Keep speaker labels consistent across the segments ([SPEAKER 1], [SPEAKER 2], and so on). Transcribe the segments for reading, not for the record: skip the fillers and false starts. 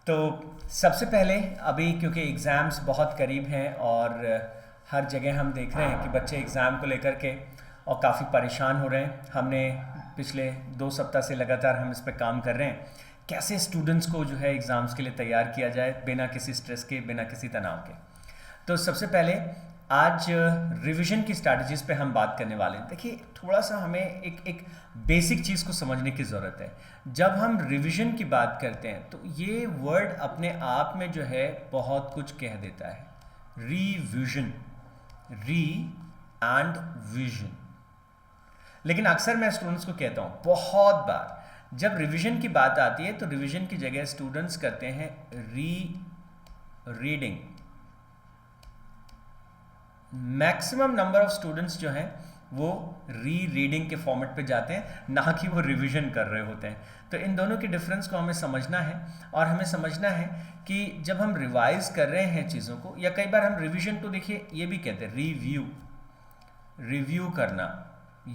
[SPEAKER 1] तो सबसे पहले अभी क्योंकि एग्ज़ाम्स बहुत करीब हैं और हर जगह हम देख रहे हैं कि बच्चे एग्ज़ाम को लेकर के और काफ़ी परेशान हो रहे हैं। हमने पिछले 2 सप्ताह से लगातार हम इस पर काम कर रहे हैं, कैसे स्टूडेंट्स को जो है एग्ज़ाम्स के लिए तैयार किया जाए बिना किसी स्ट्रेस के, बिना किसी तनाव के। तो सबसे पहले आज रिवीजन की स्ट्रैटेजीज पे हम बात करने वाले हैं। देखिए, थोड़ा सा हमें एक बेसिक चीज़ को समझने की ज़रूरत है। जब हम रिवीजन की बात करते हैं तो ये वर्ड अपने आप में जो है बहुत कुछ कह देता है। रिविजन, री एंड विजन। लेकिन अक्सर मैं स्टूडेंट्स को कहता हूँ, बहुत बार जब रिवीजन की बात आती है तो रिवीजन की जगह स्टूडेंट्स करते हैं reading. Maximum number of students जो हैं वो रीडिंग के फॉर्मेट पे जाते हैं, ना कि वो रिवीजन कर रहे होते हैं। तो इन दोनों के डिफरेंस को हमें समझना है, और हमें समझना है कि जब हम रिवाइज कर रहे हैं चीज़ों को, या कई बार हम रिवीजन को देखिए ये भी कहते हैं रिव्यू करना,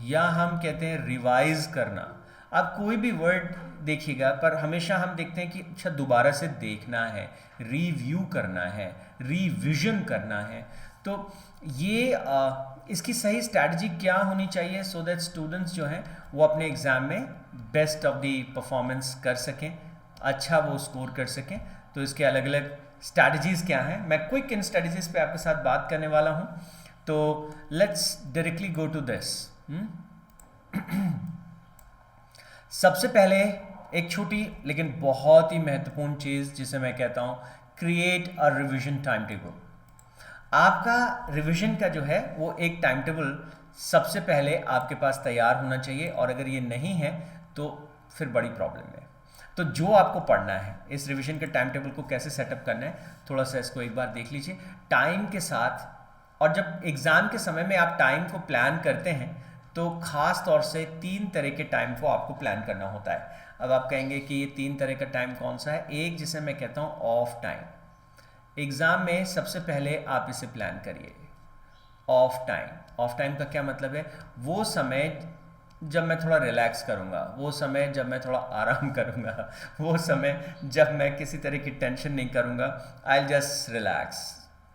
[SPEAKER 1] या हम कहते हैं रिवाइज करना। आप कोई भी वर्ड देखिएगा, पर हमेशा हम देखते हैं कि अच्छा दोबारा से देखना है, रिव्यू करना है, रिविजन करना है। तो ये इसकी सही स्ट्रैटेजी क्या होनी चाहिए सो दैट स्टूडेंट्स जो हैं वो अपने एग्ज़ाम में बेस्ट ऑफ द परफॉर्मेंस कर सकें, अच्छा वो स्कोर कर सकें। तो इसके अलग अलग स्ट्रैटेजीज़ क्या हैं, मैं क्विक इन स्ट्रैटेजीज़ पे आपके साथ बात करने वाला हूं। तो let's directly go to this. सबसे पहले एक छोटी लेकिन बहुत ही महत्वपूर्ण चीज़ जिसे मैं कहता हूं, create a revision time table. आपका रिवीजन का जो है वो एक टाइम टेबल सबसे पहले आपके पास तैयार होना चाहिए, और अगर ये नहीं है तो फिर बड़ी प्रॉब्लम है। तो जो आपको पढ़ना है, इस रिवीजन के टाइम टेबल को कैसे सेटअप करना है, थोड़ा सा इसको एक बार देख लीजिए टाइम के साथ। और जब एग्ज़ाम के समय में आप टाइम को प्लान करते हैं तो ख़ास तौर से 3 तरह के टाइम को आपको प्लान करना होता है। अब आप कहेंगे कि ये 3 तरह का टाइम कौन सा है? एक जिसे मैं कहता हूँ ऑफ टाइम। एग्ज़ाम में सबसे पहले आप इसे प्लान करिए, ऑफ टाइम। ऑफ टाइम का क्या मतलब है? वो समय जब मैं थोड़ा रिलैक्स करूँगा, वो समय जब मैं थोड़ा आराम करूँगा, वो समय जब मैं किसी तरह की टेंशन नहीं करूँगा, आई जस्ट रिलैक्स।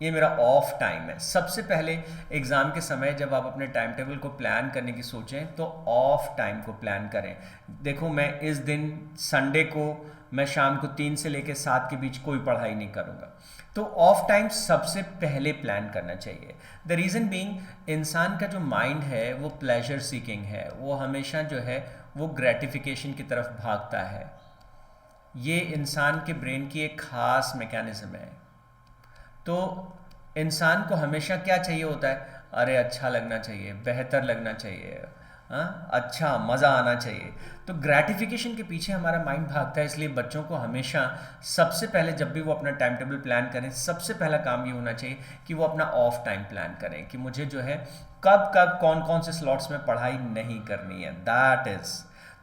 [SPEAKER 1] ये मेरा ऑफ टाइम है। सबसे पहले एग्ज़ाम के समय जब आप अपने टाइम टेबल को प्लान करने की सोचें तो ऑफ टाइम को प्लान करें। देखो, मैं इस दिन संडे को मैं शाम को 3 से लेकर 7 के बीच कोई पढ़ाई नहीं करूँगा। तो ऑफ टाइम सबसे पहले प्लान करना चाहिए। द रीज़न बीइंग, इंसान का जो माइंड है वो प्लेजर सीकिंग है, वो हमेशा जो है वो ग्रेटिफिकेशन की तरफ भागता है। ये इंसान के ब्रेन की एक ख़ास मैकेनिज़्म है। तो इंसान को हमेशा क्या चाहिए होता है? अरे अच्छा लगना चाहिए, बेहतर लगना चाहिए, हाँ अच्छा मज़ा आना चाहिए। तो ग्रेटिफिकेशन के पीछे हमारा माइंड भागता है। इसलिए बच्चों को हमेशा सबसे पहले जब भी वो अपना टाइम टेबल प्लान करें, सबसे पहला काम ये होना चाहिए कि वो अपना ऑफ टाइम प्लान करें कि मुझे जो है कब कब कौन कौन से स्लॉट्स में पढ़ाई नहीं करनी है। दैट इज़,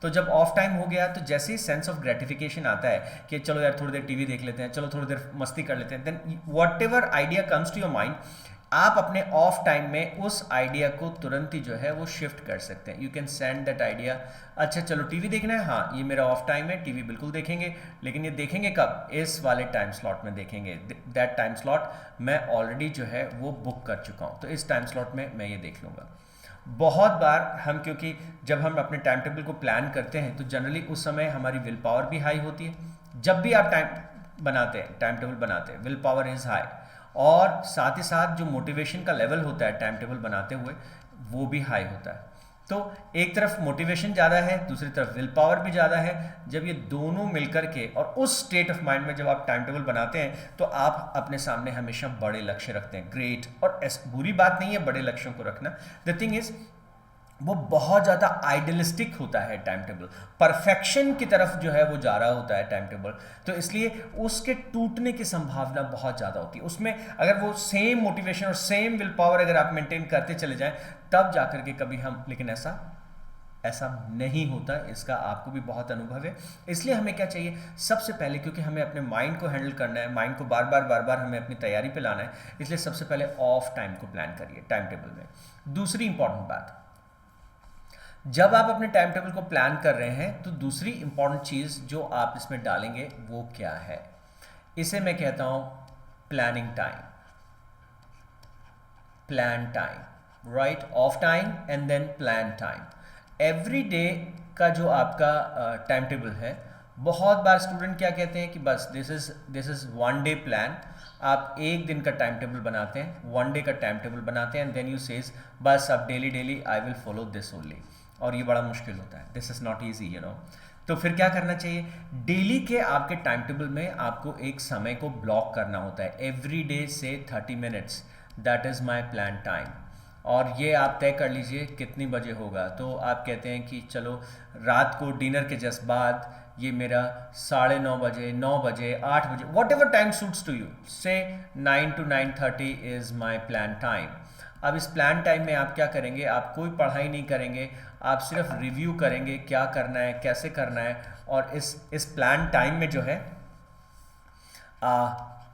[SPEAKER 1] तो जब ऑफ टाइम हो गया तो जैसे ही सेंस ऑफ ग्रेटिफिकेशन आता है कि चलो यार थोड़ी देर टीवी देख लेते हैं, चलो थोड़ी देर मस्ती कर लेते हैं, then whatever idea comes to your mind, आप अपने ऑफ टाइम में उस आइडिया को तुरंत ही जो है वो शिफ्ट कर सकते हैं। You can send that idea, अच्छा चलो टीवी देखना है, हाँ ये मेरा ऑफ टाइम है, टीवी बिल्कुल देखेंगे, लेकिन ये देखेंगे कब? इस वाले टाइम स्लॉट में देखेंगे। दैट टाइम स्लॉट मैं ऑलरेडी जो है वो बुक कर चुका हूँ, तो इस टाइम स्लॉट में मैं ये देख लूँगा। बहुत बार हम, क्योंकि जब हम अपने टाइम टेबल को प्लान करते हैं तो जनरली उस समय हमारी विल पावर भी हाई होती है। जब भी आप टाइम टेबल बनाते हैं, विल पावर इज़ हाई, और साथ ही साथ जो मोटिवेशन का लेवल होता है टाइम टेबल बनाते हुए वो भी हाई होता है। तो एक तरफ मोटिवेशन ज़्यादा है, दूसरी तरफ विल पावर भी ज़्यादा है। जब ये दोनों मिलकर के, और उस स्टेट ऑफ माइंड में जब आप टाइम टेबल बनाते हैं तो आप अपने सामने हमेशा बड़े लक्ष्य रखते हैं। ग्रेट, और बुरी बात नहीं है बड़े लक्ष्यों को रखना। द थिंग इज, वो बहुत ज़्यादा आइडियलिस्टिक होता है टाइम टेबल, परफेक्शन की तरफ जो है वो जा रहा होता है टाइम टेबल, तो इसलिए उसके टूटने की संभावना बहुत ज़्यादा होती है। उसमें अगर वो सेम मोटिवेशन और सेम विल पावर अगर आप मेंटेन करते चले जाएं तब जाकर के कभी हम, लेकिन ऐसा नहीं होता, इसका आपको भी बहुत अनुभव है। इसलिए हमें क्या चाहिए सबसे पहले, क्योंकि हमें अपने माइंड को हैंडल करना है, माइंड को बार बार हमें अपनी तैयारी पे लाना है, इसलिए सबसे पहले ऑफ टाइम को प्लान करिए टाइम टेबल में। दूसरी इंपॉर्टेंट बात, जब आप अपने टाइम टेबल को प्लान कर रहे हैं तो दूसरी इंपॉर्टेंट चीज़ जो आप इसमें डालेंगे वो क्या है? इसे मैं कहता हूं planning time, plan time, right, off time and then plan time. Every day का जो आपका टाइम टेबल है, बहुत बार स्टूडेंट क्या कहते हैं कि बस this is one day plan. आप एक दिन का टाइम टेबल बनाते हैं, वन डे का टाइम टेबल बनाते हैं, एंड देन यू सेज बस अब daily daily I will follow this only, और ये बड़ा मुश्किल होता है, this is not easy, you know. तो फिर क्या करना चाहिए, डेली के आपके टाइम टेबल में आपको एक समय को ब्लॉक करना होता है, एवरी डे से 30 minutes, that is my plan time. और ये आप तय कर लीजिए कितनी बजे होगा। तो आप कहते हैं कि चलो रात को डिनर के जस्ट बाद ये मेरा 9:30 बजे, 9 बजे, 8 बजे, whatever time suits to you, से 9 to 9:30 is my plan time. अब इस प्लान टाइम में आप क्या करेंगे, आप कोई पढ़ाई नहीं करेंगे, आप सिर्फ रिव्यू करेंगे क्या करना है, कैसे करना है। और इस प्लान टाइम में जो है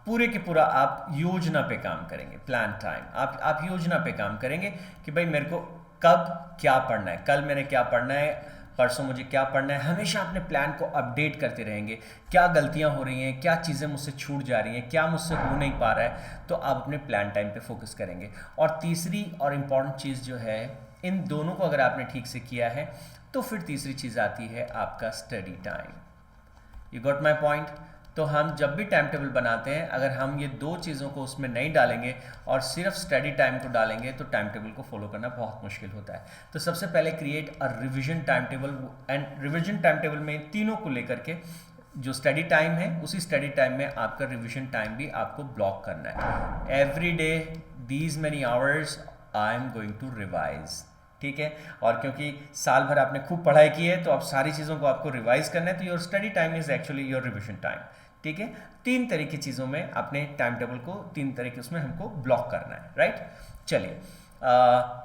[SPEAKER 1] पूरे के पूरा आप योजना पे काम करेंगे। प्लान टाइम आप योजना पे काम करेंगे कि भाई मेरे को कब क्या पढ़ना है, कल मैंने क्या पढ़ना है, परसों मुझे क्या पढ़ना है। हमेशा अपने प्लान को अपडेट करते रहेंगे, क्या गलतियां हो रही हैं, क्या चीज़ें मुझसे छूट जा रही हैं, क्या मुझसे हो नहीं पा रहा है, तो आप अपने प्लान टाइम पे फोकस करेंगे। और तीसरी और इम्पॉर्टेंट चीज़ जो है, इन दोनों को अगर आपने ठीक से किया है तो फिर तीसरी चीज़ आती है आपका study time. You got my point. तो हम जब भी टाइम टेबल बनाते हैं, अगर हम ये दो चीज़ों को उसमें नहीं डालेंगे और सिर्फ स्टडी टाइम को डालेंगे तो टाइम टेबल को फॉलो करना बहुत मुश्किल होता है। तो सबसे पहले create a revision time table, and revision time table में तीनों को लेकर के जो स्टडी टाइम है, उसी स्टडी टाइम में आपका रिवीजन टाइम भी आपको ब्लॉक करना है। Every day these many hours I am going to revise, ठीक है। और क्योंकि साल भर आपने खूब पढ़ाई की है तो अब सारी चीज़ों को आपको रिवाइज करना है, तो your study time is actually your revision time, ठीक है। तीन तरह की चीज़ों में अपने टाइम टेबल को, तीन तरह के उसमें हमको ब्लॉक करना है, राइट। चलिए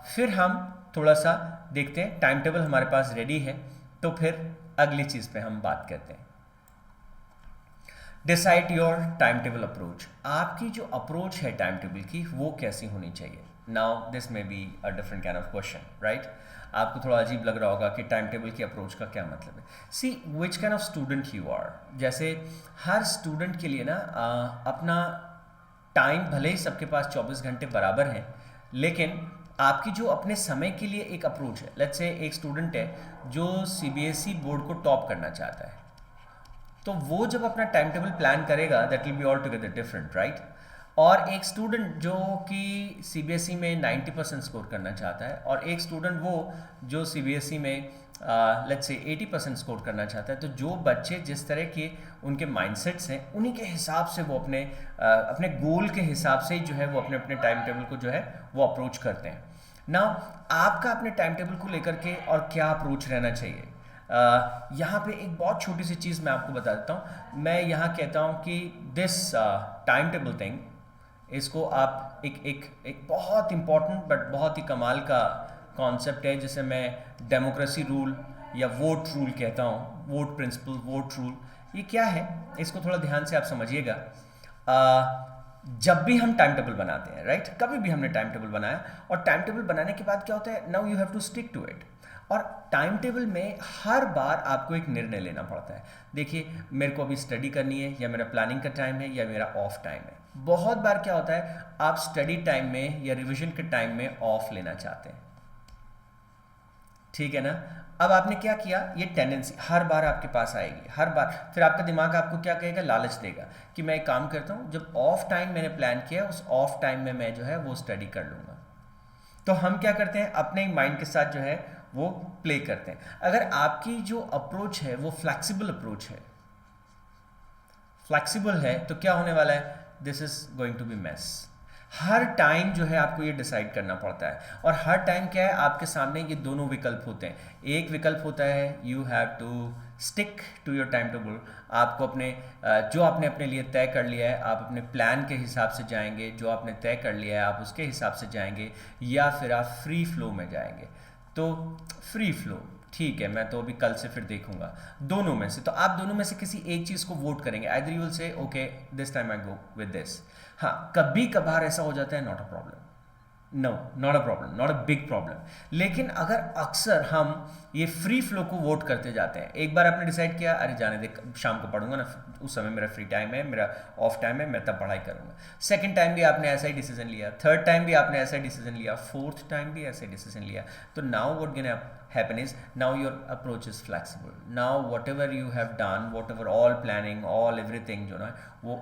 [SPEAKER 1] फिर हम थोड़ा सा देखते हैं, टाइम टेबल हमारे पास रेडी है, तो फिर अगली चीज़ पे हम बात करते हैं। Decide your time table approach. आपकी जो अप्रोच है टाइम टेबल की वो कैसी होनी चाहिए। Now this may be a different kind of question, right. आपको थोड़ा अजीब लग रहा होगा कि टाइम टेबल की अप्रोच का क्या मतलब है। See which kind of student you are. जैसे हर स्टूडेंट के लिए ना अपना टाइम भले ही सबके पास 24 घंटे बराबर है, लेकिन आपकी जो अपने समय के लिए एक अप्रोच है। लेट्स से एक स्टूडेंट है जो सीबीएसई बोर्ड को टॉप करना चाहता है, तो वो जब अपना टाइम टेबल प्लान करेगा that will be all together different, right. और एक स्टूडेंट जो कि सीबीएसई में 90% स्कोर करना चाहता है, और एक स्टूडेंट वो जो सीबीएसई में लेट्स से 80% स्कोर करना चाहता है। तो जो बच्चे जिस तरह के उनके माइंडसेट्स हैं, उन्हीं के हिसाब से वो अपने गोल के हिसाब से जो है वो अपने अपने टाइम टेबल को जो है वो अप्रोच करते हैं ना। आपका अपने टाइम टेबल को लेकर के और क्या अप्रोच रहना चाहिए, यहाँ पे एक बहुत छोटी सी चीज़ मैं आपको बता देता हूँ। मैं यहाँ कहता हूँ कि दिस टाइम टेबल थिंग, इसको आप एक बहुत इम्पॉर्टेंट बट बहुत ही कमाल का कॉन्सेप्ट है, जिसे मैं डेमोक्रेसी रूल या वोट रूल कहता हूँ, वोट प्रिंसिपल, वोट रूल। ये क्या है, इसको थोड़ा ध्यान से आप समझिएगा। जब भी हम टाइम टेबल बनाते हैं, राइट, कभी भी हमने टाइम टेबल बनाया, और टाइम टेबल बनाने के बाद क्या होता है, now you have to stick to it. और टाइम टेबल में हर बार आपको एक निर्णय लेना पड़ता है। देखिए, मेरे को अभी स्टडी करनी है, या मेरा प्लानिंग का टाइम है, या मेरा ऑफ टाइम है। बहुत बार क्या होता है, आप स्टडी टाइम में या रिवीजन के टाइम में ऑफ लेना चाहते हैं, ठीक है ना। अब आपने क्या किया, ये टेंडेंसी हर बार आपके पास आएगी, हर बार। फिर आपका दिमाग आपको क्या कहेगा, लालच देगा कि मैं एक काम करता हूँ, जब ऑफ टाइम मैंने प्लान किया, उस ऑफ टाइम में मैं जो है वो स्टडी कर लूँगा। तो हम क्या करते हैं, अपने माइंड के साथ जो है वो प्ले करते हैं। अगर आपकी जो अप्रोच है वो फ्लेक्सिबल अप्रोच है, फ्लेक्सिबल है, तो क्या होने वाला है, this is going to be mess. हर टाइम जो है आपको ये डिसाइड करना पड़ता है, और हर टाइम क्या है, आपके सामने ये दोनों विकल्प होते हैं। एक विकल्प होता है you have to stick to your time table. आपको अपने जो आपने अपने लिए तय कर लिया है, आप अपने प्लान के हिसाब से जाएंगे, जो आपने तय कर लिया है आप उसके हिसाब से जाएंगे, या फिर आप फ्री फ्लो में जाएंगे। तो फ्री फ्लो, ठीक है, मैं तो अभी कल से फिर देखूंगा, दोनों में से। तो आप दोनों में से किसी एक चीज़ को वोट करेंगे, either you will say okay this time I go with this. हाँ, कभी कभार ऐसा हो जाता है, not a problem, no, not a problem, not a big problem. लेकिन अगर अक्सर हम ये फ्री फ्लो को वोट करते जाते हैं, एक बार आपने डिसाइड किया अरे जाने दे शाम को पढ़ूंगा ना, उस समय मेरा फ्री टाइम है, मेरा ऑफ टाइम है, मैं तब पढ़ाई करूंगा। सेकंड टाइम भी आपने ऐसा ही डिसीजन लिया, थर्ड टाइम भी आपने ऐसा ही डिसीजन लिया, फोर्थ टाइम भी ऐसा ही डिसीजन लिया। तो now what gonna happen is now your approach is flexible. Now whatever you have done, whatever all planning, all everything जो ना वो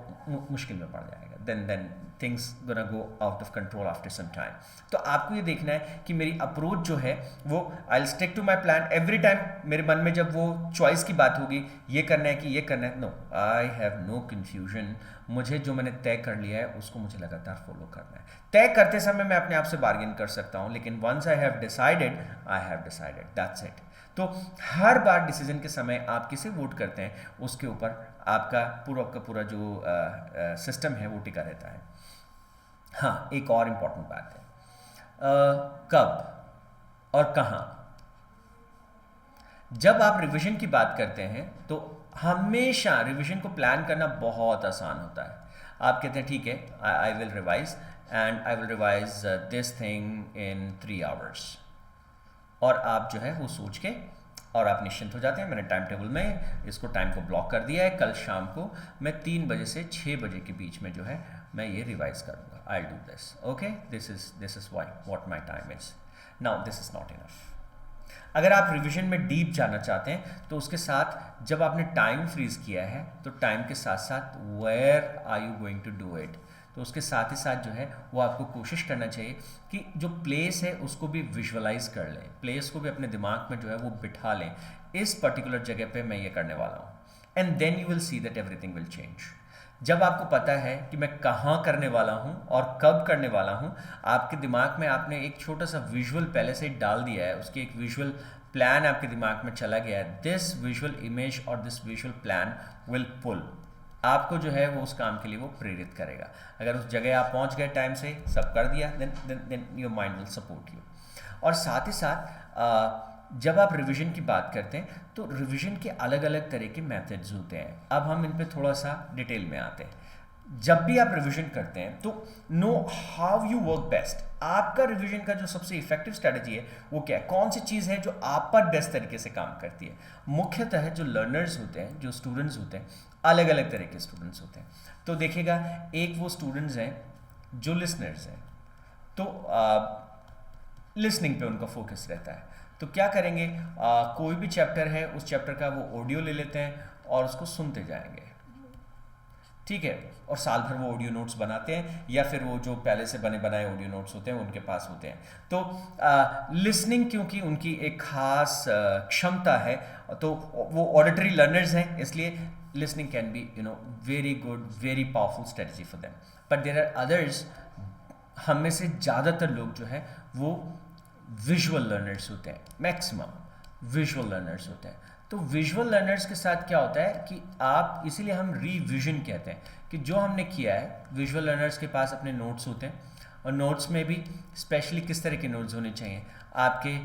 [SPEAKER 1] मुश्किल में पड़ जाएगा, then things gonna go out of control after some time. तो आपको ये देखना है कि मेरी अप्रोच जो है वो I'll stick to my plan every time। मेरे मन में जब वो चॉइस की बात होगी, ये करना है कि ये करना है, no, I have no confusion. मुझे जो मैंने तय कर लिया है उसको मुझे लगातार फॉलो करना है। तय करते समय मैं अपने आप से बार्गेन कर सकता हूँ, लेकिन once I have decided, that's it. तो हर बार डिसीजन के समय आप किसे वोट करते हैं उसके ऊपर आपका पूरा जो सिस्टम है वो टिका रहता है। हाँ, एक और इम्पॉर्टेंट बात है, कब और कहाँ। जब आप रिवीजन की बात करते हैं तो हमेशा रिवीजन को प्लान करना बहुत आसान होता है। आप कहते हैं ठीक है, I will revise and I will revise this thing in 3 hours, और आप जो है वो सोच के और आप निश्चिंत हो जाते हैं, मैंने टाइम टेबल में इसको टाइम को ब्लॉक कर दिया है, कल शाम को मैं 3 बजे से 6 बजे के बीच में जो है मैं ये रिवाइज करूँगा, I do this, okay, this is what my time is. Now this is not enough. अगर आप रिवीजन में डीप जाना चाहते हैं तो उसके साथ जब आपने टाइम फ्रीज किया है तो टाइम के साथ साथ where are you going to do it, तो उसके साथ ही साथ जो है वो आपको कोशिश करना चाहिए कि जो प्लेस है उसको भी विजुअलाइज कर लें, प्लेस को भी अपने दिमाग में जो है वो बिठा लें, इस पर्टिकुलर जगह पे मैं ये करने वाला हूँ, and then you will see that everything will change. जब आपको पता है कि मैं कहाँ करने वाला हूँ और कब करने वाला हूँ, आपके दिमाग में आपने एक छोटा सा विजुअल पहले से ही डाल दिया है, उसकी एक विजुअल प्लान आपके दिमाग में चला गया है, दिस विजुअल इमेज और this visual plan will pull, आपको जो है वो उस काम के लिए वो प्रेरित करेगा। अगर उस जगह आप पहुँच गए टाइम से, सब कर दिया, then your mind will support you. और साथ ही साथ जब आप रिवीजन की बात करते हैं तो रिवीजन के अलग अलग तरह के मेथड्स होते हैं। अब हम इन पे थोड़ा सा डिटेल में आते हैं। जब भी आप रिवीजन करते हैं तो know how you work best, आपका रिवीजन का जो सबसे इफेक्टिव स्ट्रेटजी है वो क्या है, कौन सी चीज़ है जो आप पर बेस्ट तरीके से काम करती है। मुख्यतः जो लर्नर्स होते हैं, जो स्टूडेंट्स होते हैं, अलग अलग तरह के स्टूडेंट्स होते हैं। तो देखिएगा, एक वो स्टूडेंट्स हैं जो लिसनर्स हैं, तो लिसनिंग पे उनका फोकस रहता है। तो क्या करेंगे, कोई भी चैप्टर है उस चैप्टर का वो ऑडियो ले लेते हैं और उसको सुनते जाएंगे, ठीक है, और साल भर वो ऑडियो नोट्स बनाते हैं, या फिर वो जो पहले से बने बनाए ऑडियो नोट्स होते हैं उनके पास होते हैं। तो लिसनिंग क्योंकि उनकी एक खास क्षमता है, तो वो ऑडिटरी लर्नर्स हैं, इसलिए listening can be very good, very powerful strategy for them. But there are others, हम में से ज़्यादातर लोग जो है वो विजुअल लर्नर्स होते हैं, मैक्सिमम विजुअल लर्नर्स होते हैं। तो विजुअल लर्नर्स के साथ क्या होता है कि आप, इसीलिए हम रिविजन कहते हैं कि जो हमने किया है, विजुअल लर्नर्स के पास अपने नोट्स होते हैं, और नोट्स में भी स्पेशली किस तरह के नोट्स होने चाहिए, आपके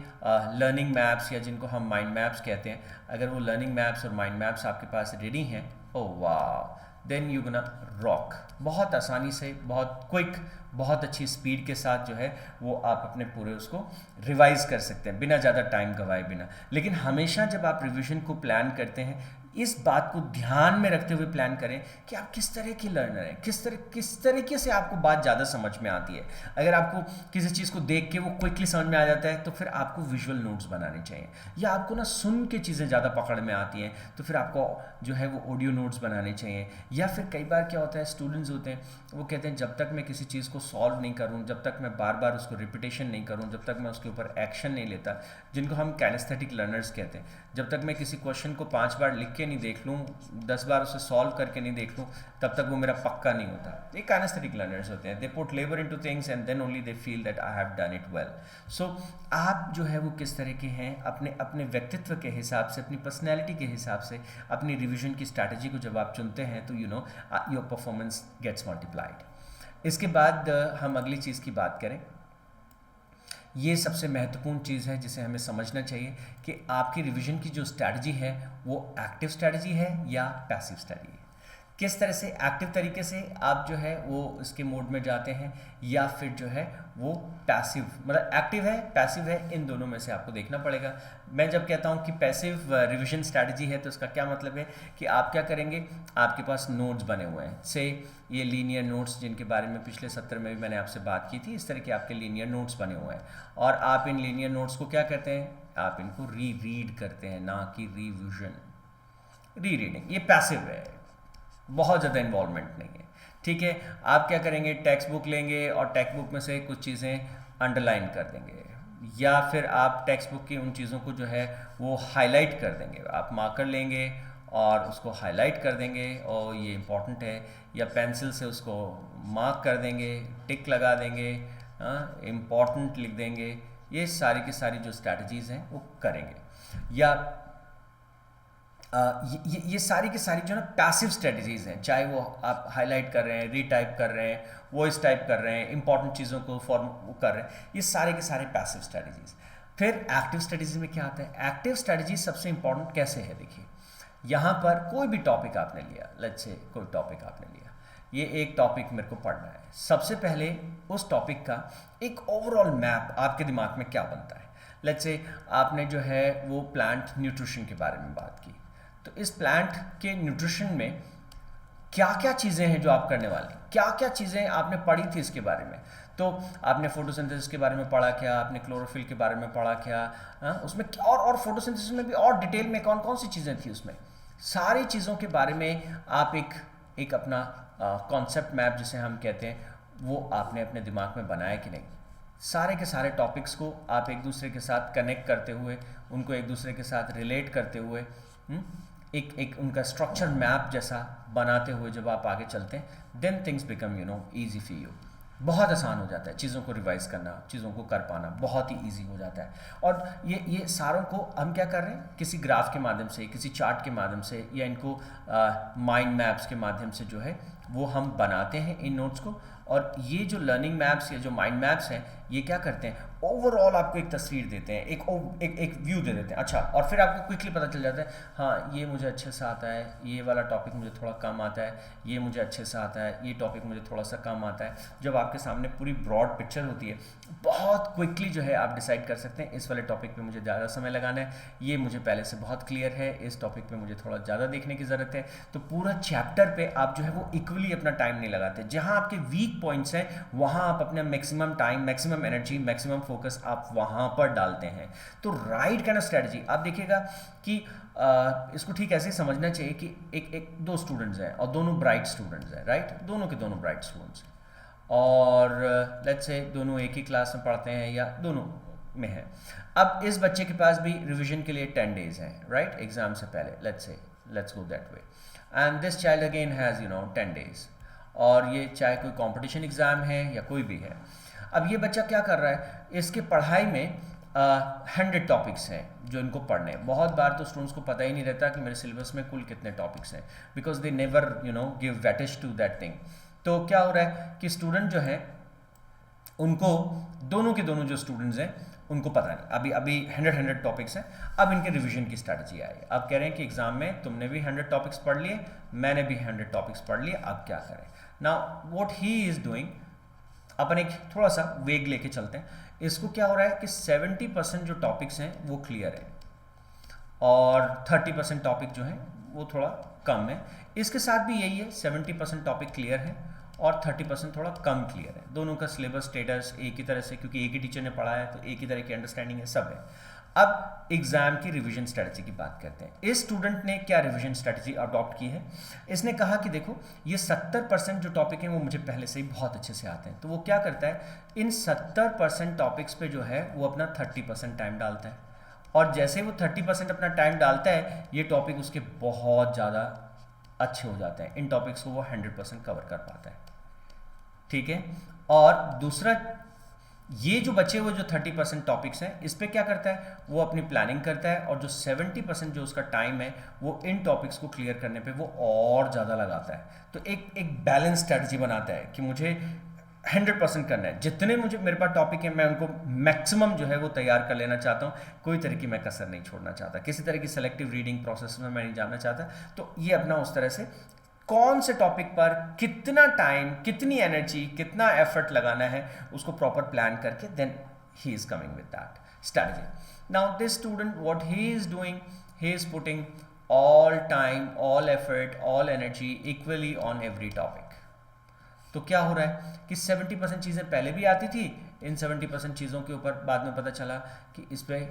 [SPEAKER 1] लर्निंग मैप्स या जिनको हम माइंड मैप्स कहते हैं, अगर वो लर्निंग मैप्स और माइंड मैप्स आपके पास रेडी हैं, ओह वाह, देन यू गोना रॉक। बहुत आसानी से, बहुत क्विक, बहुत अच्छी स्पीड के साथ जो है वो आप अपने पूरे उसको रिवाइज कर सकते हैं बिना ज़्यादा टाइम गवाए बिना। लेकिन हमेशा जब आप रिवीजन को प्लान करते हैं, इस बात को ध्यान में रखते हुए प्लान करें कि आप किस तरह के लर्नर हैं, किस तरीके से आपको बात ज़्यादा समझ में आती है। अगर आपको किसी चीज़ को देख के वो क्विकली समझ में आ जाता है तो फिर आपको विजुअल नोट्स बनाने चाहिए, या आपको ना सुन के चीज़ें ज़्यादा पकड़ में आती हैं तो फिर आपको जो है वो ऑडियो नोट्स बनाने चाहिए। या फिर कई बार क्या होता है, स्टूडेंट्स होते हैं वो कहते हैं जब तक मैं किसी चीज़ को सॉल्व नहीं करूँ, जब तक मैं बार बार उसको रिपीटेशन नहीं करूँ, जब तक मैं उसके ऊपर एक्शन नहीं लेता, जिनको हम कैनेस्थेटिक लर्नर्स कहते हैं, जब तक मैं किसी क्वेश्चन को 5 बार लिख के नहीं देख लूँ, 10 बार उसे सॉल्व करके नहीं देख लूँ, तब तक वो मेरा पक्का नहीं होता। ये कैनेस्थेटिक लर्नर्स होते हैं, they put labour into things and then only they feel that I have done it well. So आप जो है वो किस तरह के हैं, अपने व्यक्तित्व के हिसाब से, अपनी पर्सनैलिटी के हिसाब से अपनी रिविजन की स्ट्रैटेजी को जब आप चुनते हैं तो योर परफॉर्मेंस गेट्स मल्टीप्लाइड। इसके बाद हम अगली चीज़ की बात करें, ये सबसे महत्वपूर्ण चीज़ है जिसे हमें समझना चाहिए कि आपकी रिवीजन की जो स्ट्रैटेजी है वो एक्टिव स्ट्रैटेजी है या पैसिव स्ट्रैटेजी है। किस तरह से एक्टिव तरीके से आप जो है वो इसके मोड में जाते हैं, या फिर जो है वो पैसिव, मतलब एक्टिव है पैसिव है, इन दोनों में से आपको देखना पड़ेगा। मैं जब कहता हूँ कि पैसिव रिवीजन स्ट्रैटेजी है तो उसका क्या मतलब है कि आप क्या करेंगे, आपके पास नोट्स बने हुए हैं, से ये लीनियर नोट्स जिनके बारे में पिछले सत्र में भी मैंने आपसे बात की थी, इस तरह के आपके लीनियर नोट्स बने हुए हैं, और आप इन लीनियर नोट्स को क्या करते हैं, आप इनको रीड करते हैं, ना कि रिविजन। रीडिंग ये पैसिव है, बहुत ज़्यादा इन्वॉल्वमेंट नहीं है, ठीक है। आप क्या करेंगे, टेक्स्ट बुक लेंगे और टेक्स्ट बुक में से कुछ चीज़ें अंडरलाइन कर देंगे, या फिर आप टेक्स्ट बुक की उन चीज़ों को जो है वो हाईलाइट कर देंगे, आप मार्कर लेंगे और उसको हाईलाइट कर देंगे और ये इम्पॉर्टेंट है, या पेंसिल से उसको मार्क कर देंगे, टिक लगा देंगे, इम्पॉर्टेंट लिख देंगे। ये सारी की सारी जो स्ट्रैटेजीज़ हैं वो करेंगे। या ये सारी की सारी जो ना पैसिव स्ट्रेटजीज़ हैं, चाहे वो आप हाईलाइट कर रहे हैं, रीटाइप कर रहे हैं, वॉइस टाइप कर रहे हैं, इंपॉर्टेंट चीज़ों को फॉर्म कर रहे हैं, ये सारे के सारे पैसिव स्ट्रेटजीज़। फिर एक्टिव स्ट्रेटजी में क्या आता है, एक्टिव स्ट्रेटजी सबसे इंपॉर्टेंट कैसे है, देखिए यहाँ पर कोई भी टॉपिक आपने लिया, लेट्स से कोई टॉपिक आपने लिया, ये एक टॉपिक मेरे को पढ़ना है, सबसे पहले उस टॉपिक का एक ओवरऑल मैप आपके दिमाग में क्या बनता है। लेट्स से आपने जो है वो प्लांट न्यूट्रिशन के बारे में बात की, तो इस प्लांट के न्यूट्रिशन में क्या क्या चीज़ें हैं जो आप करने वाले, क्या क्या चीज़ें आपने पढ़ी थी इसके बारे में, तो आपने फोटोसिंथेसिस के बारे में पढ़ा क्या, आपने क्लोरोफिल के बारे में पढ़ा क्या, उसमें और फोटोसिंथेसिस में भी और डिटेल में कौन कौन सी चीज़ें थी, उसमें सारी चीज़ों के बारे में आप एक अपना कॉन्सेप्ट मैप जिसे हम कहते हैं वो आपने अपने दिमाग में बनाया कि नहीं। सारे के सारे टॉपिक्स को आप एक दूसरे के साथ कनेक्ट करते हुए, उनको एक दूसरे के साथ रिलेट करते हुए, एक उनका स्ट्रक्चर मैप जैसा बनाते हुए जब आप आगे चलते हैं, then things become easy for you. बहुत आसान हो जाता है चीज़ों को रिवाइज करना, चीज़ों को कर पाना बहुत ही इजी हो जाता है। और ये सारों को हम क्या कर रहे हैं, किसी ग्राफ के माध्यम से, किसी चार्ट के माध्यम से, या इनको माइंड मैप्स के माध्यम से जो है वो हम बनाते हैं इन नोट्स को। और ये जो लर्निंग मैप्स या जो माइंड मैप्स हैं, ये क्या करते हैं, ओवरऑल आपको एक तस्वीर देते हैं, एक व्यू दे देते हैं। अच्छा, और फिर आपको क्विकली पता चल जाता है, हाँ ये मुझे अच्छे से आता है, ये वाला टॉपिक मुझे थोड़ा कम आता है, ये मुझे अच्छे से आता है, ये टॉपिक मुझे थोड़ा सा कम आता है। जब आपके सामने पूरी ब्रॉड पिक्चर होती है, बहुत क्विकली जो है आप डिसाइड कर सकते हैं इस वाले टॉपिक पे मुझे ज़्यादा समय लगाना है, ये मुझे पहले से बहुत क्लियर है, इस टॉपिक पे मुझे थोड़ा ज़्यादा देखने की ज़रूरत है। तो पूरा चैप्टर पे आप जो है वो इक्वली अपना टाइम नहीं लगाते, जहाँ आपके वीक पॉइंट्स हैं वहाँ आप अपना maximum time, maximum energy, maximum focus आप वहाँ पर डालते हैं। तो राइट काइंड ऑफ स्ट्रेटजी आप देखिएगा कि इसको ठीक ऐसे ही समझना चाहिए कि एक दो स्टूडेंट्स हैं और दोनों ब्राइट स्टूडेंट्स हैं, राइट, दोनों के दोनों ब्राइट स्टूडेंट्स हैं, और लेट्स से दोनों एक ही क्लास में पढ़ते हैं या दोनों में है। अब इस बच्चे के पास भी रिवीजन के लिए 10 डेज हैं, राइट, एग्जाम से पहले, let's go that way, and this child again has 10 days, और ये चाहे कोई कंपटीशन एग्ज़ाम है या कोई भी है। अब ये बच्चा क्या कर रहा है, इसके पढ़ाई में 100 टॉपिक्स हैं जो इनको पढ़ने हैं। बहुत बार तो स्टूडेंट्स को पता ही नहीं रहता कि मेरे सिलेबस में कुल कितने टॉपिक्स हैं, because they never give weightage to that thing. तो क्या हो रहा है कि स्टूडेंट जो है उनको, दोनों के दोनों जो स्टूडेंट्स हैं उनको पता नहीं, अभी 100 टॉपिक्स हैं। अब इनके रिवीजन की स्ट्रैटेजी आई, अब कह रहे हैं कि एग्जाम में तुमने भी 100 टॉपिक्स पढ़ लिए, मैंने भी 100 टॉपिक्स पढ़ लिए, अब क्या करें। Now what he is doing, अपन एक थोड़ा सा वेग लेके चलते हैं। इसको क्या हो रहा है कि 70% जो टॉपिक्स हैं वो क्लियर है, और 30% टॉपिक जो है वो थोड़ा कम है। इसके साथ भी यही है, 70% टॉपिक क्लियर है और 30% थोड़ा कम क्लियर है। दोनों का सिलेबस स्टेटस एक ही तरह से, क्योंकि एक ही टीचर ने पढ़ाया है तो एक ही तरह की अंडरस्टैंडिंग है, सब है। अब एग्जाम की रिवीजन स्ट्रेटजी की बात करते हैं। इस स्टूडेंट ने क्या रिवीजन स्ट्रेटजी अडॉप्ट की है, इसने कहा कि देखो ये 70% जो टॉपिक हैं वो मुझे पहले से ही बहुत अच्छे से आते हैं, तो वो क्या करता है, इन 70% टॉपिक्स पे जो है वो अपना 30% टाइम डालता है, और जैसे वो 30% अपना टाइम डालता है, ये टॉपिक उसके बहुत ज़्यादा अच्छे हो जाते हैं, इन टॉपिक्स को वो 100% कवर कर पाता है, ठीक है। और दूसरा, ये जो बचे हुए जो 30% टॉपिक्स हैं, इस पे क्या करता है, वो अपनी प्लानिंग करता है, और जो 70% जो उसका टाइम है वो इन टॉपिक्स को क्लियर करने पे वो और ज़्यादा लगाता है। तो एक बैलेंस स्ट्रेटजी बनाता है कि मुझे 100% करना है, जितने मुझे मेरे पास टॉपिक है मैं उनको मैक्सिमम जो है वो तैयार कर लेना चाहता हूँ, कोई तरह की मैं कसर नहीं छोड़ना चाहता, किसी तरह की सेलेक्टिव रीडिंग प्रोसेस में मैं नहीं जाना चाहता। तो ये अपना उस तरह से कौन से टॉपिक पर कितना टाइम, कितनी एनर्जी, कितना एफर्ट लगाना है, उसको प्रॉपर प्लान करके then he is coming with that strategy. Now this student, what he is doing, he is putting all time, all effort, all energy equally on every topic. तो क्या हो रहा है कि 70% चीज़ें पहले भी आती थी, इन 70% चीज़ों के ऊपर बाद में पता चला कि इस पर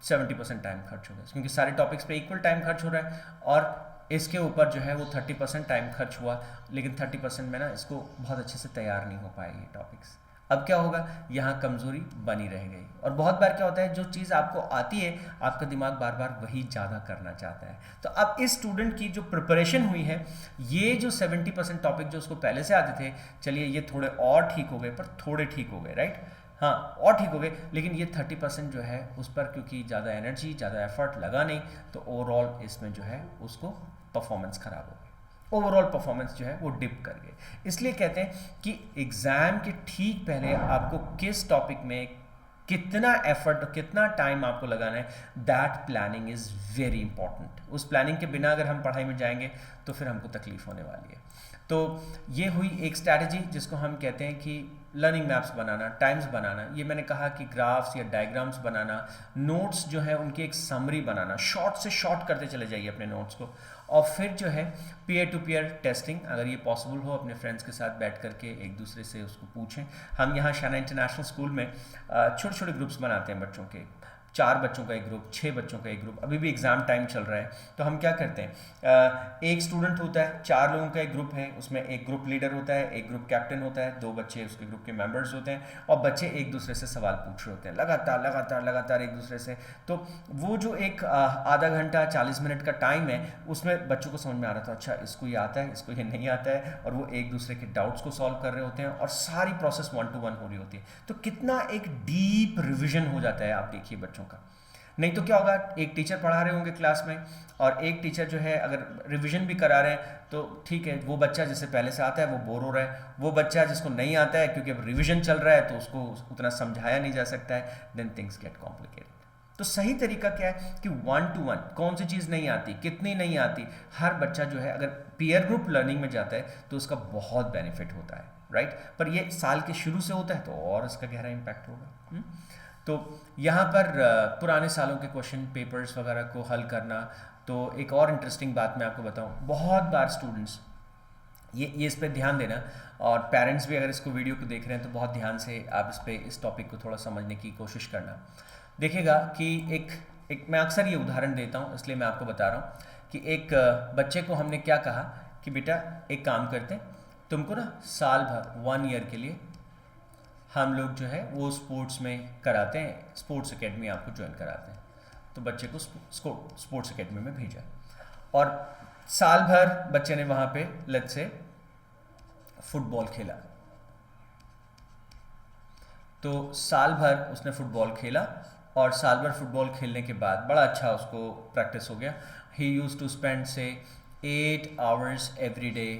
[SPEAKER 1] 70% टाइम खर्च हो गया, क्योंकि सारे टॉपिक्स पे इक्वल टाइम खर्च हो रहा है, और इसके ऊपर जो है वो 30% टाइम खर्च हुआ, लेकिन 30% में ना इसको बहुत अच्छे से तैयार नहीं हो पाए ये टॉपिक्स। अब क्या होगा, यहाँ कमज़ोरी बनी रह गई। और बहुत बार क्या होता है, जो चीज़ आपको आती है आपका दिमाग बार बार वही ज़्यादा करना चाहता है। तो अब इस स्टूडेंट की जो प्रिपरेशन हुई है, ये जो 70% टॉपिक जो उसको पहले से आते थे, चलिए ये थोड़े और ठीक हो गए, पर थोड़े ठीक हो गए, राइट, हाँ और ठीक हो गए, लेकिन ये 30% जो है उस पर क्योंकि ज़्यादा एनर्जी, ज़्यादा एफर्ट लगा नहीं, तो ओवरऑल इसमें जो है उसको परफॉर्मेंस ख़राब हो गई, ओवरऑल परफॉर्मेंस जो है वो डिप कर गए। इसलिए कहते हैं कि एग्ज़ाम के ठीक पहले आपको किस टॉपिक में कितना एफर्ट और कितना टाइम आपको लगाना है, that planning is very important. उस प्लानिंग के बिना अगर हम पढ़ाई में जाएंगे तो फिर हमको तकलीफ होने वाली है। तो ये हुई एक स्ट्रैटेजी जिसको हम कहते हैं कि लर्निंग मैप्स बनाना, टाइम्स बनाना। ये मैंने कहा कि ग्राफ्स या डायग्राम्स बनाना, नोट्स जो है उनकी एक समरी बनाना, शॉर्ट से शॉर्ट करते चले जाइए अपने नोट्स को, और फिर जो है पीयर टू पीयर टेस्टिंग, अगर ये पॉसिबल हो अपने फ्रेंड्स के साथ बैठ करके एक दूसरे से उसको पूछें। हम यहाँ शाना इंटरनेशनल स्कूल में छोटे छोटे ग्रुप्स बनाते हैं बच्चों के, 4 बच्चों का एक ग्रुप, 6 बच्चों का एक ग्रुप। अभी भी एग्ज़ाम टाइम चल रहा है, तो हम क्या करते हैं, एक स्टूडेंट होता है, 4 लोगों का एक ग्रुप है, उसमें एक ग्रुप लीडर होता है, एक ग्रुप कैप्टन होता है, 2 बच्चे उसके ग्रुप के मेंबर्स होते हैं, और बच्चे एक दूसरे से सवाल पूछ रहे होते हैं लगातार लगातार लगातार एक दूसरे से। तो वो जो एक आधा घंटा 40 मिनट का टाइम है, उसमें बच्चों को समझ में आ रहा था, अच्छा इसको ये आता है, इसको ये नहीं आता है, और वो एक दूसरे के डाउट्स को सॉल्व कर रहे होते हैं, और सारी प्रोसेस 1 to 1 हो रही होती है। तो कितना एक डीप रिविजन हो जाता है, आप देखिए बच्चों का। नहीं तो क्या होगा, एक टीचर पढ़ा रहे होंगे क्लास में, और एक टीचर जो है अगर रिवीजन भी करा रहे हैं तो ठीक है, वो बच्चा जिसे पहले से आता है वो बोर हो रहा है, वो बच्चा जिसको नहीं आता है क्योंकि अब रिवीजन चल रहा है तो उसको उतना समझाया नहीं जा सकता है, देन थिंग्स गेट कॉम्प्लिकेटेड। तो सही तरीका क्या है कि 1 to 1 कौन सी चीज़ नहीं आती, कितनी नहीं आती, हर बच्चा जो है अगर पीयर ग्रुप लर्निंग में जाता है तो उसका बहुत बेनिफिट होता है, राइट। पर ये साल के शुरू से होता है तो और इसका गहरा इम्पैक्ट होगा। तो यहाँ पर पुराने सालों के क्वेश्चन पेपर्स वगैरह को हल करना। तो एक और इंटरेस्टिंग बात मैं आपको बताऊँ, बहुत बार स्टूडेंट्स ये इस पर ध्यान देना, और पेरेंट्स भी अगर इसको वीडियो को देख रहे हैं तो बहुत ध्यान से आप इस टॉपिक को थोड़ा समझने की कोशिश करना। देखिएगा कि एक मैं अक्सर ये उदाहरण देता हूँ, इसलिए मैं आपको बता रहा हूँ कि एक बच्चे को हमने क्या कहा कि बेटा एक काम करते हैं, तुमको ना साल भर 1 ईयर के लिए हम लोग जो है वो स्पोर्ट्स में कराते हैं, स्पोर्ट्स एकेडमी आपको ज्वाइन कराते हैं। तो बच्चे को स्पोर्ट्स एकेडमी में भेजा, और साल भर बच्चे ने वहाँ पे लेट्स से फुटबॉल खेला। तो साल भर उसने फुटबॉल खेला, और साल भर फुटबॉल खेलने के बाद बड़ा अच्छा उसको प्रैक्टिस हो गया। ही यूज्ड टू स्पेंड से 8 hours every day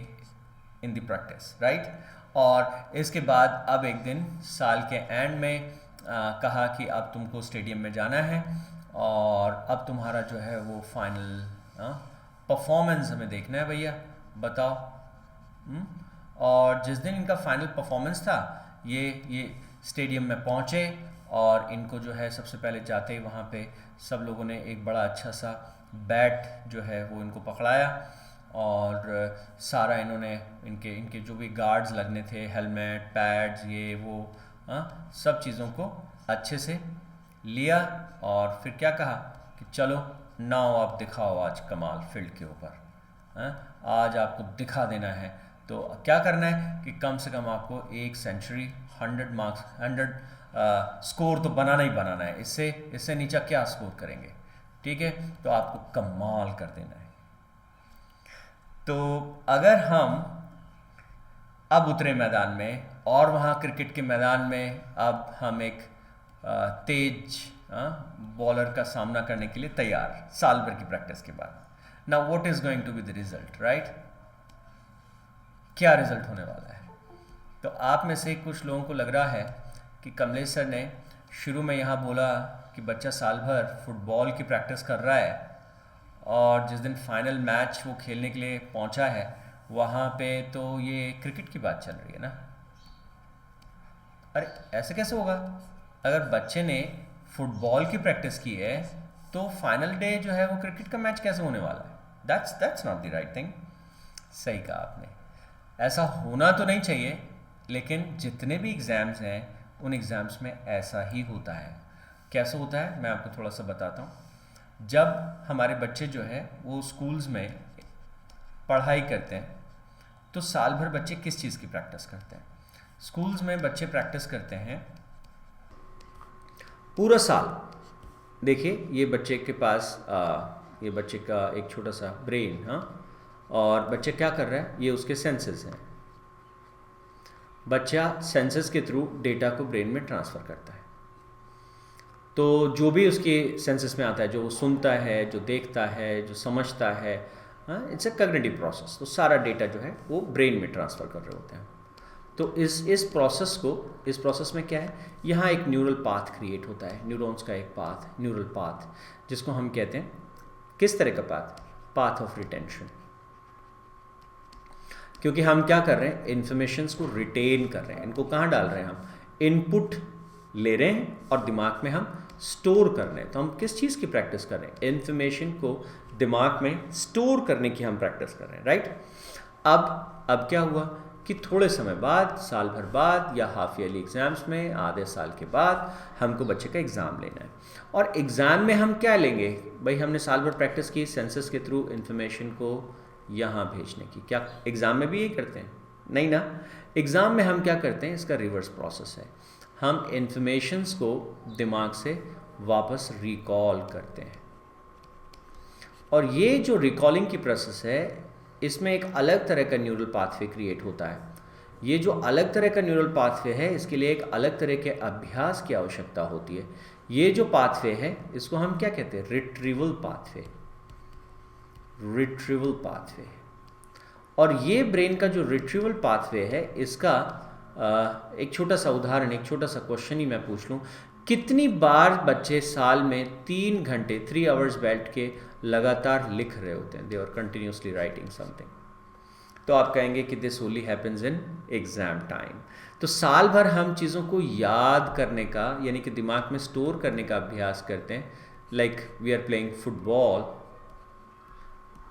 [SPEAKER 1] in the practice, right. और इसके बाद अब एक दिन साल के एंड में कहा कि अब तुमको स्टेडियम में जाना है, और अब तुम्हारा जो है वो फाइनल परफॉर्मेंस हमें देखना है भैया, बताओ। और जिस दिन इनका फाइनल परफॉर्मेंस था, ये स्टेडियम में पहुँचे, और इनको जो है सबसे पहले जाते ही वहाँ पे सब लोगों ने एक बड़ा अच्छा सा बैट जो है वो इनको पकड़ाया, और सारा इन्होंने इनके जो भी गार्ड्स लगने थे, हेलमेट, पैड्स, ये वो सब चीज़ों को अच्छे से लिया, और फिर क्या कहा कि चलो नाउ आप दिखाओ आज कमाल फील्ड के ऊपर, आज आपको दिखा देना है। तो क्या करना है कि कम से कम आपको 1 सेंचुरी 100 मार्क्स 100 स्कोर तो बनाना ही बनाना है, इससे नीचे क्या स्कोर करेंगे, ठीक है। तो आपको कमाल कर देना है। तो अगर हम अब उतरे मैदान में, और वहाँ क्रिकेट के मैदान में अब हम एक तेज बॉलर का सामना करने के लिए तैयार, साल भर की प्रैक्टिस के बाद, now what is going to be the result, right. क्या रिजल्ट होने वाला है। तो आप में से कुछ लोगों को लग रहा है कि कमलेश सर ने शुरू में यहाँ बोला कि बच्चा साल भर फुटबॉल की प्रैक्टिस कर रहा है, और जिस दिन फाइनल मैच वो खेलने के लिए पहुंचा है वहाँ पे तो ये क्रिकेट की बात चल रही है ना। अरे ऐसे कैसे होगा? अगर बच्चे ने फुटबॉल की प्रैक्टिस की है तो फाइनल डे जो है वो क्रिकेट का मैच कैसे होने वाला है? That's not the right thing. सही कहा आपने, ऐसा होना तो नहीं चाहिए, लेकिन जितने भी एग्ज़ाम्स हैं उन एग्ज़ाम्स में ऐसा ही होता है। कैसे होता है मैं आपको थोड़ा सा बताता हूँ। जब हमारे बच्चे जो है वो स्कूल्स में पढ़ाई करते हैं तो साल भर बच्चे किस चीज़ की प्रैक्टिस करते हैं? स्कूल्स में बच्चे प्रैक्टिस करते हैं पूरा साल। देखिए ये बच्चे के पास ये बच्चे का एक छोटा सा ब्रेन, हाँ, और बच्चे क्या कर रहा है, ये उसके सेंसेस हैं। बच्चा सेंसेस के थ्रू डेटा को ब्रेन में ट्रांसफ़र करता है। तो जो भी उसके सेंसेस में आता है, जो वो सुनता है, जो देखता है, जो समझता है, हाँ, इट्स अ कॉग्निटिव प्रोसेस। तो सारा डेटा जो है वो ब्रेन में ट्रांसफ़र कर रहे होते हैं। तो इस प्रोसेस में क्या है, यहाँ एक न्यूरल पाथ क्रिएट होता है, न्यूरॉन्स का एक पाथ, न्यूरल पाथ, जिसको हम कहते हैं किस तरह का पाथ ऑफ रिटेंशन। क्योंकि हम क्या कर रहे हैं, इन्फॉर्मेशंस को रिटेन कर रहे हैं। इनको कहाँ डाल रहे हैं हम? इनपुट ले रहे हैं और दिमाग में हम स्टोर कर रहे हैं। तो हम किस चीज़ की प्रैक्टिस कर रहे हैं? इन्फॉर्मेशन को दिमाग में स्टोर करने की हम प्रैक्टिस कर रहे हैं, राइट। अब क्या हुआ कि थोड़े समय बाद, साल भर बाद या हाफ ईयरली एग्जाम्स में आधे साल के बाद हमको बच्चे का एग्ज़ाम लेना है। और एग्ज़ाम में हम क्या लेंगे भाई? हमने साल भर प्रैक्टिस की सेंसस के थ्रू इन्फॉर्मेशन को यहाँ भेजने की। क्या एग्ज़ाम में भी यही करते हैं? नहीं ना। एग्ज़ाम में हम क्या करते हैं, इसका रिवर्स प्रोसेस है। हम इन्फॉर्मेशंस को दिमाग से वापस रिकॉल करते हैं। और ये जो रिकॉलिंग की प्रोसेस है, इसमें एक अलग तरह का न्यूरल पाथवे क्रिएट होता है। ये जो अलग तरह का न्यूरल पाथवे है, इसके लिए एक अलग तरह के अभ्यास की आवश्यकता होती है। ये जो पाथवे है इसको हम क्या कहते हैं? Retrieval pathway. Retrieval pathway. और ये ब्रेन का जो रिट्रीवल पाथवे है, इसका एक छोटा सा उदाहरण, एक छोटा सा क्वेश्चन ही मैं पूछ लूँ। कितनी बार बच्चे साल में 3 घंटे 3 आवर्स बैठ के लगातार लिख रहे होते हैं? They are continuously writing something. तो आप कहेंगे कि this only happens in exam time. तो साल भर हम चीज़ों को याद करने का, यानी कि दिमाग में स्टोर करने का अभ्यास करते हैं, like we are playing football.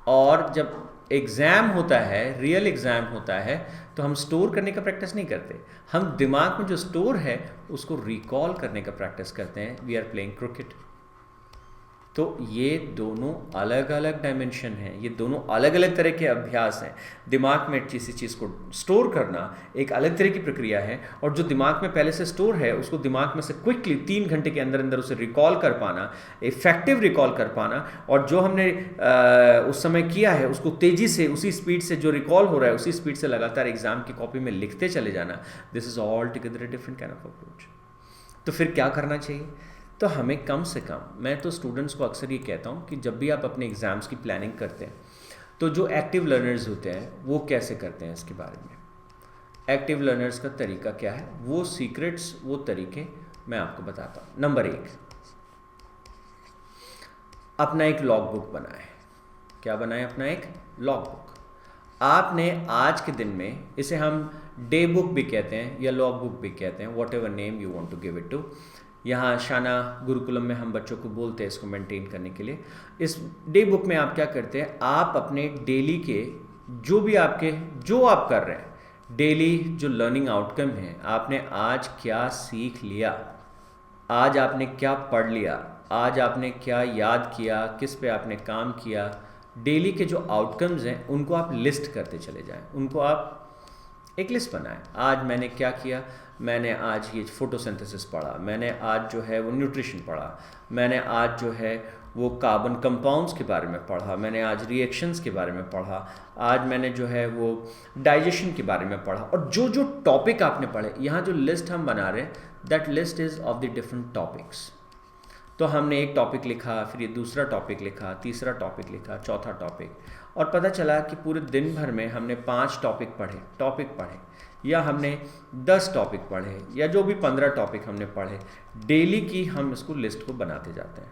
[SPEAKER 1] और जब एग्ज़ाम होता है, रियल एग्ज़ाम होता है, तो हम स्टोर करने का प्रैक्टिस नहीं करते। हम दिमाग में जो स्टोर है उसको रिकॉल करने का प्रैक्टिस करते हैं। We are playing cricket. तो ये दोनों अलग अलग डायमेंशन हैं, ये दोनों अलग अलग तरह के अभ्यास हैं। दिमाग में किसी चीज़ को स्टोर करना एक अलग तरह की प्रक्रिया है, और जो दिमाग में पहले से स्टोर है उसको दिमाग में से क्विकली 3 घंटे के अंदर अंदर उसे रिकॉल कर पाना, इफेक्टिव रिकॉल कर पाना, और जो हमने उस समय किया है उसको तेज़ी से, उसी स्पीड से जो रिकॉल हो रहा है उसी स्पीड से लगातार एग्जाम की कॉपी में लिखते चले जाना। This is all together a different kind of approach. तो फिर क्या करना चाहिए? तो हमें कम से कम, मैं तो स्टूडेंट्स को अक्सर ये कहता हूँ कि जब भी आप अपने एग्ज़ाम्स की प्लानिंग करते हैं तो जो एक्टिव लर्नर्स होते हैं वो कैसे करते हैं, इसके बारे में एक्टिव लर्नर्स का तरीका क्या है, वो सीक्रेट्स, वो तरीके मैं आपको बताता हूँ। नंबर 1, अपना एक लॉग बुक बनाए। क्या बनाए? अपना एक लॉग बुक। आपने आज के दिन में, इसे हम डे बुक भी कहते हैं या लॉग बुक भी कहते हैं, whatever name you want to give it to. यहाँ शाना गुरुकुलम में हम बच्चों को बोलते हैं इसको मेंटेन करने के लिए। इस डे बुक में आप क्या करते हैं, आप अपने डेली के जो आप कर रहे हैं, डेली जो लर्निंग आउटकम है, आपने आज क्या सीख लिया, आज आपने क्या पढ़ लिया, आज आपने क्या याद किया, किस पे आपने काम किया, डेली के जो आउटकम्स हैं उनको आप लिस्ट करते चले जाएं। उनको आप एक लिस्ट बनाएं। आज मैंने क्या किया, मैंने आज ये फोटोसिंथेसिस पढ़ा, मैंने आज जो है वो न्यूट्रिशन पढ़ा, मैंने आज जो है वो कार्बन कंपाउंड्स के बारे में पढ़ा, मैंने आज रिएक्शंस के बारे में पढ़ा, आज मैंने जो है वो डाइजेशन के बारे में पढ़ा। और जो जो टॉपिक आपने पढ़े, यहाँ जो लिस्ट हम बना रहे हैं, that list is of the different topics. तो हमने एक टॉपिक लिखा, फिर ये दूसरा टॉपिक लिखा, तीसरा टॉपिक लिखा, चौथा टॉपिक, और पता चला कि पूरे दिन भर में हमने 5 टॉपिक पढ़े, या हमने 10 टॉपिक पढ़े, या जो भी 15 टॉपिक हमने पढ़े, डेली की हम इसको लिस्ट को बनाते जाते हैं।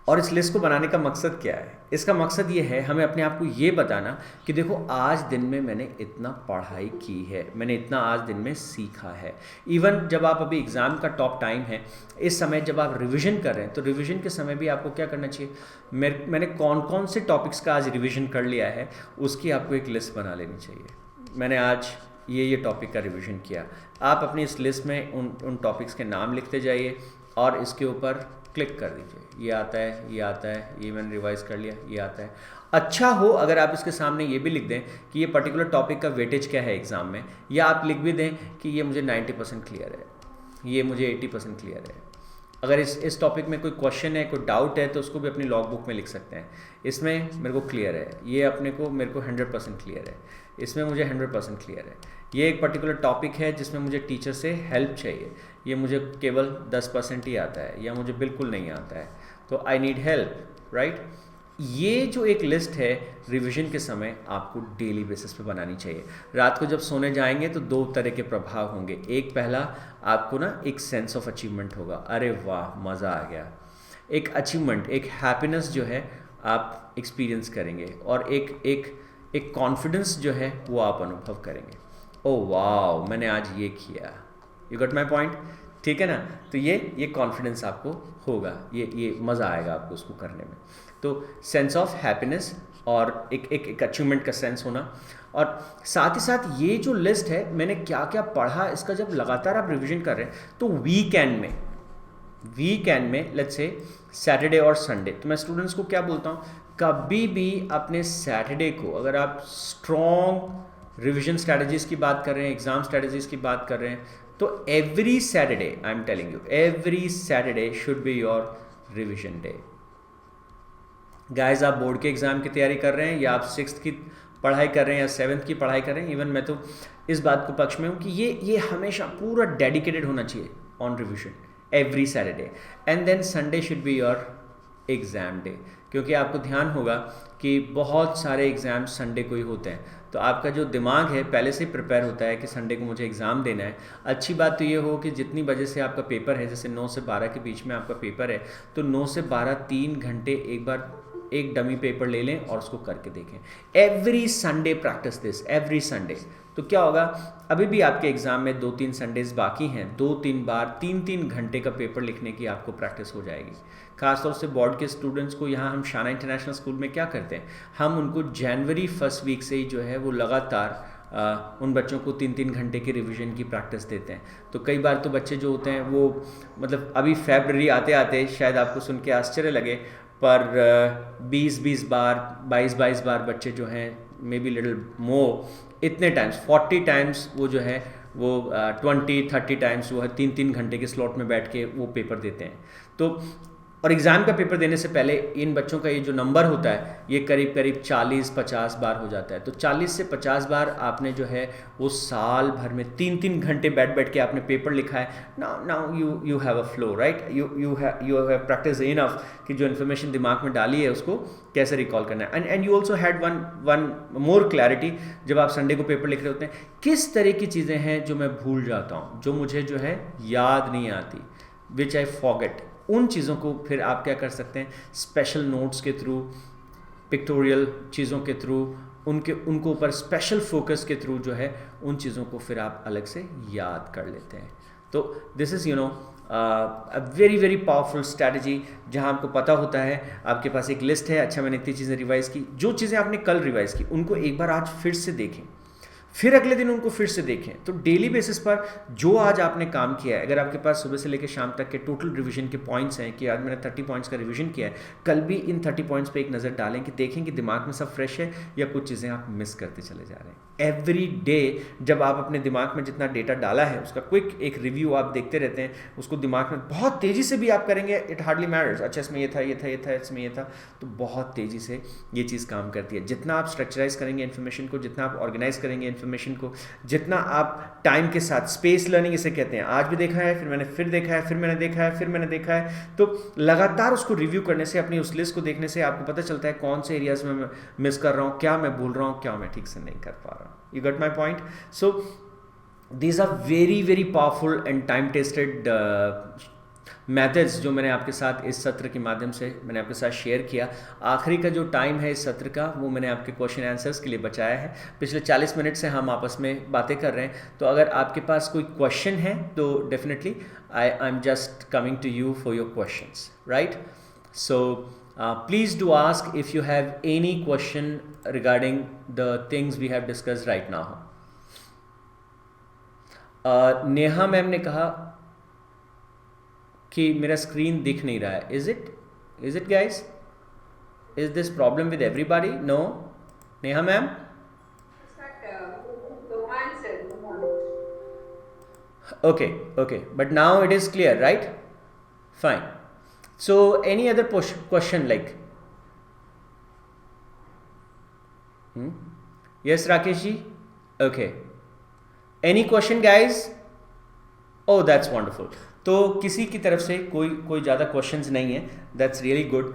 [SPEAKER 1] और इस लिस्ट को बनाने का मकसद क्या है? इसका मकसद ये है हमें अपने आप को ये बताना कि देखो आज दिन में मैंने इतना पढ़ाई की है, मैंने इतना आज दिन में सीखा है। इवन जब आप अभी एग्ज़ाम का टॉप टाइम है, इस समय जब आप रिवीजन कर रहे हैं तो रिवीजन के समय भी आपको क्या करना चाहिए? मैंने कौन कौन से टॉपिक्स का आज रिवीजन कर लिया है उसकी आपको एक लिस्ट बना लेनी चाहिए। मैंने आज ये टॉपिक का रिवीजन किया। आप अपनी इस लिस्ट में उन टॉपिक्स के नाम लिखते जाइए और इसके ऊपर क्लिक कर दीजिए। ये आता है, ये आता है, ये मैंने रिवाइज कर लिया, ये आता है। अच्छा हो अगर आप इसके सामने ये भी लिख दें कि ये पर्टिकुलर टॉपिक का वेटेज क्या है एग्जाम में, या आप लिख भी दें कि ये मुझे 90% क्लियर है, ये मुझे 80% क्लियर है। अगर इस टॉपिक में कोई क्वेश्चन है, कोई डाउट है तो उसको भी अपनी लॉग बुक में लिख सकते हैं। इसमें मेरे को क्लियर है, ये मेरे को 100% क्लियर है, इसमें मुझे 100% क्लियर है। ये एक पर्टिकुलर टॉपिक है जिसमें मुझे टीचर से हेल्प चाहिए, ये मुझे केवल 10% ही आता है या मुझे बिल्कुल नहीं आता है, तो आई नीड हेल्प, राइट। ये जो एक लिस्ट है रिवीजन के समय आपको डेली बेसिस पे बनानी चाहिए। रात को जब सोने जाएंगे तो 2 तरह के प्रभाव होंगे। एक पहला आपको ना एक सेंस ऑफ अचीवमेंट होगा, अरे वाह मज़ा आ गया। एक अचीवमेंट, एक हैप्पीनेस जो है आप एक्सपीरियंस करेंगे, और एक कॉन्फिडेंस जो है वो आप अनुभव करेंगे। ओह वाह मैंने आज ये किया। यू गॉट माई पॉइंट, ठीक है ना। तो ये कॉन्फिडेंस आपको होगा, ये मज़ा आएगा आपको उसको करने में। तो सेंस ऑफ हैप्पीनेस और एक अचीवमेंट का सेंस होना, और साथ ही साथ ये जो लिस्ट है मैंने क्या क्या पढ़ा, इसका जब लगातार आप रिवीजन कर रहे हैं तो वीकेंड में लेट्स से सैटरडे और संडे, तो मैं स्टूडेंट्स को क्या बोलता हूँ, कभी भी अपने सैटरडे को अगर आप स्ट्रॉन्ग रिवीजन स्ट्रैटेजीज की बात कर रहे हैं, एग्जाम स्ट्रैटेजीज की बात कर रहे हैं, तो every Saturday I am telling you, every Saturday should be your revision day. Guys आप बोर्ड के एग्जाम की तैयारी कर रहे हैं, या आप 6th की पढ़ाई कर रहे हैं, या 7th की पढ़ाई कर रहे हैं, इवन मैं तो इस बात को पक्ष में हूँ कि ये हमेशा पूरा डेडिकेटेड होना चाहिए on revision every Saturday, and then Sunday should be your exam day. क्योंकि आपको ध्यान होगा कि बहुत सारे एग्ज़ाम संडे को ही होते हैं, तो आपका जो दिमाग है पहले से प्रिपेयर होता है कि संडे को मुझे एग्ज़ाम देना है। अच्छी बात तो ये हो कि जितनी बजे से आपका पेपर है, जैसे 9 से 12 के बीच में आपका पेपर है, तो 9 से 12 3 घंटे एक बार एक डमी पेपर ले लें और उसको करके देखें। Every Sunday practice this, every Sunday. तो क्या होगा, अभी भी आपके एग्ज़ाम में 2-3 संडेज बाकी हैं, 2-3 बार 3-3 घंटे का पेपर लिखने की आपको प्रैक्टिस हो जाएगी। खासतौर से बोर्ड के स्टूडेंट्स को यहाँ हम शाना इंटरनेशनल स्कूल में क्या करते हैं, हम उनको जनवरी 1st वीक से ही जो है वो लगातार उन बच्चों को 3-3 घंटे की रिवीजन की प्रैक्टिस देते हैं। तो कई बार तो बच्चे जो होते हैं वो मतलब अभी फरवरी आते आते शायद आपको सुन के आश्चर्य लगे, पर 20-20 बार 22-22 बार बच्चे जो हैं, मे बी लिटिल मोर, इतने टाइम्स 40 टाइम्स वो जो है वो 20-30 टाइम्स वो है 3-3 घंटे के स्लॉट में बैठ के वो पेपर देते हैं। तो और एग्ज़ाम का पेपर देने से पहले इन बच्चों का ये जो नंबर होता है ये करीब करीब 40-50 बार हो जाता है। तो 40 से 50 बार आपने जो है वो साल भर में 3-3 घंटे बैठ के आपने पेपर लिखा है। Now you have a flow, right, you have practice enough कि जो इन्फॉर्मेशन दिमाग में डाली है उसको कैसे रिकॉल करना है। And you also had one more clarity, जब आप संडे को पेपर लिख रहे होते हैं, किस तरह की चीज़ें हैं जो मैं भूल जाता हूँ, जो मुझे जो है याद नहीं आती, विच आई फॉरगेट। उन चीज़ों को फिर आप क्या कर सकते हैं, स्पेशल नोट्स के थ्रू, पिक्टोरियल चीज़ों के थ्रू, उनको ऊपर स्पेशल फोकस के थ्रू जो है उन चीज़ों को फिर आप अलग से याद कर लेते हैं। तो this is a very very powerful strategy, जहां आपको पता होता है आपके पास एक लिस्ट है, अच्छा मैंने इतनी चीज़ें रिवाइज़ की, जो चीज़ें आपने कल रिवाइज़ की उनको एक बार आज फिर से देखें, फिर अगले दिन उनको फिर से देखें। तो डेली बेसिस पर जो आज आपने काम किया है, अगर आपके पास सुबह से लेकर शाम तक के टोटल रिवीजन के पॉइंट्स हैं कि आज मैंने 30 पॉइंट्स का रिवीजन किया है, कल भी इन 30 पॉइंट्स पे एक नज़र डालें कि देखें कि दिमाग में सब फ्रेश है या कुछ चीज़ें आप मिस करते चले जा रहे हैं। एवरी डे जब आप अपने दिमाग में जितना डेटा डाला है उसका क्विक एक रिव्यू आप देखते रहते हैं, उसको दिमाग में बहुत तेज़ी से भी आप करेंगे, इट हार्डली मैटर्स, अच्छा इसमें ये था, इसमें ये था, तो बहुत तेज़ी से ये चीज़ काम करती है। जितना आप स्ट्रक्चराइज करेंगे इन्फॉर्मेशन को, जितना आप ऑर्गेनाइज करेंगे इन्फॉर्मेशन को, जितना आप टाइम के साथ, स्पेस लर्निंग इसे कहते हैं, आज भी देखा है, फिर मैंने फिर देखा है, फिर मैंने देखा है, फिर मैंने देखा है, तो लगातार उसको रिव्यू करने से, अपनी उस लिस्ट को देखने से आपको पता चलता है कौन से एरियाज में मैं मिस कर रहा हूँ, क्या मैं भूल रहा हूँ, क्या मैं ठीक से नहीं कर पा रहा हूँ। You got my point? So these are very very powerful and time tested methods जो मैंने आपके साथ इस सत्र के माध्यम से मैंने आपके साथ शेयर किया, आखिरी का जो टाइम है इस सत्र का वो मैंने आपके क्वेश्चन आंसर्स के लिए बचाया है। पिछले 40 मिनट से हम आपस में बातें कर रहे हैं, तो अगर आपके पास कोई क्वेश्चन है तो definitely I am just coming to you for your questions, right? So please do ask if you have any question regarding the things we have discussed right now. Neha ma'am ने कहा कि मेरा स्क्रीन दिख नहीं रहा है। Is it guys? Is this problem with everybody? No Neha ma'am? okay, but now it is clear, right? Fine. So any other question like yes Rakesh ji? Okay, any question guys? Oh that's wonderful. तो किसी की तरफ से कोई ज़्यादा questions नहीं है, that's really good.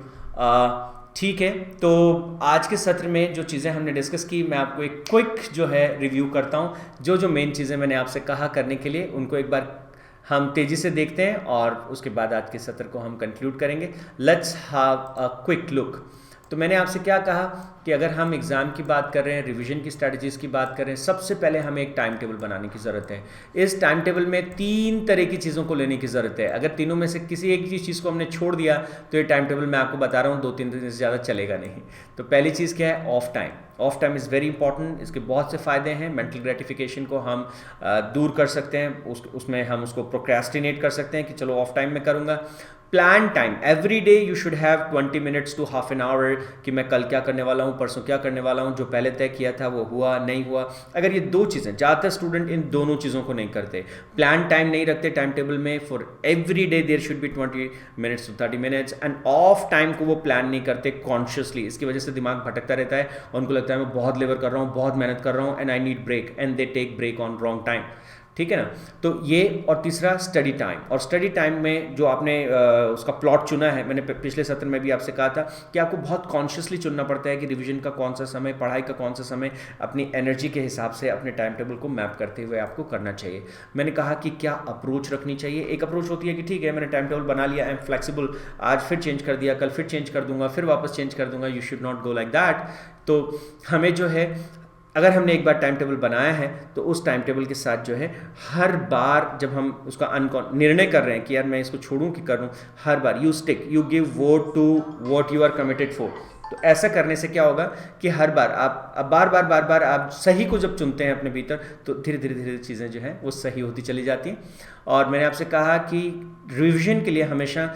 [SPEAKER 1] ठीक है, तो आज के सत्र में जो चीज़ें हमने डिस्कस की, मैं आपको एक क्विक जो है रिव्यू करता हूँ। जो मेन चीज़ें मैंने आपसे कहा करने के लिए, उनको एक बार हम तेज़ी से देखते हैं और उसके बाद आज के सत्र को हम कंक्लूड करेंगे। Let's have a quick look. तो मैंने आपसे क्या कहा कि अगर हम एग्ज़ाम की बात कर रहे हैं, रिवीजन की स्ट्रैटेजीज़ की बात कर रहे हैं, सबसे पहले हमें एक टाइम टेबल बनाने की ज़रूरत है। इस टाइम टेबल में 3 तरह की चीज़ों को लेने की ज़रूरत है। अगर तीनों में से किसी एक चीज़ को हमने छोड़ दिया तो ये टाइम टेबल मैं आपको बता रहा हूँ 2-3 दिन से ज़्यादा चलेगा नहीं। तो पहली चीज़ क्या है? Of time. Of time is very important. इसके बहुत से फ़ायदे हैं। मेंटल ग्रेटिफिकेशन को हम दूर कर सकते हैं, उसमें हम उसको प्रोक्रेस्टिनेट कर सकते हैं कि चलो ऑफ टाइम में करूँगा। Plan time, every day you should have 20 minutes to half an hour कि मैं कल क्या करने वाला हूँ, परसों क्या करने वाला हूँ, जो पहले तय किया था वो हुआ नहीं हुआ। अगर ये 2 चीज़ें, ज़्यादातर स्टूडेंट इन दोनों चीज़ों को नहीं करते, प्लान टाइम नहीं रखते टाइम टेबल में। For every day there should be 20 minutes to 30 minutes, and off time को वो प्लान नहीं करते कॉन्शियसली। इसकी वजह से दिमाग भटकता रहता है और उनको लगता है मैं बहुत लेबर कर रहा हूँ, बहुत मेहनत कर रहा हूँ, and I need break, and they take break on wrong time. ठीक है ना? तो ये, और तीसरा स्टडी टाइम। और स्टडी टाइम में जो आपने उसका प्लॉट चुना है, मैंने पिछले सत्र में भी आपसे कहा था कि आपको बहुत कॉन्शियसली चुनना पड़ता है कि रिवीजन का कौन सा समय, पढ़ाई का कौन सा समय अपनी एनर्जी के हिसाब से अपने टाइम टेबल को मैप करते हुए आपको करना चाहिए। मैंने कहा कि क्या अप्रोच रखनी चाहिए। एक अप्रोच होती है कि ठीक है मैंने टाइम टेबल बना लिया, आई एम फ्लेक्सिबल, आज फिर चेंज कर दिया, कल फिर चेंज कर दूंगा, फिर वापस चेंज कर दूंगा। You should not go like that. तो हमें जो है, अगर हमने एक बार टाइम टेबल बनाया है तो उस टाइम टेबल के साथ जो है हर बार जब हम उसका निर्णय कर रहे हैं कि यार मैं इसको छोड़ूं कि करूं, हर बार you stick, you give vote to what you are committed for. तो ऐसा करने से क्या होगा कि हर बार आप बार बार आप सही को जब चुनते हैं अपने भीतर, तो धीरे धीरे चीज़ें जो हैं वो सही होती चली जाती हैं। और मैंने आपसे कहा कि रिवीजन के लिए हमेशा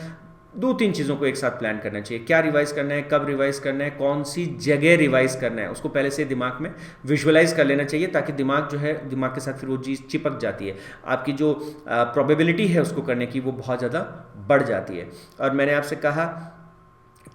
[SPEAKER 1] 2-3 चीज़ों को एक साथ प्लान करना चाहिए। क्या रिवाइज करना है, कब रिवाइज करना है, कौन सी जगह रिवाइज करना है, उसको पहले से दिमाग में विजुअलाइज कर लेना चाहिए, ताकि दिमाग जो है, दिमाग के साथ फिर वो चीज़ चिपक जाती है। आपकी जो प्रोबेबिलिटी है उसको करने की वो बहुत ज़्यादा बढ़ जाती है। और मैंने आपसे कहा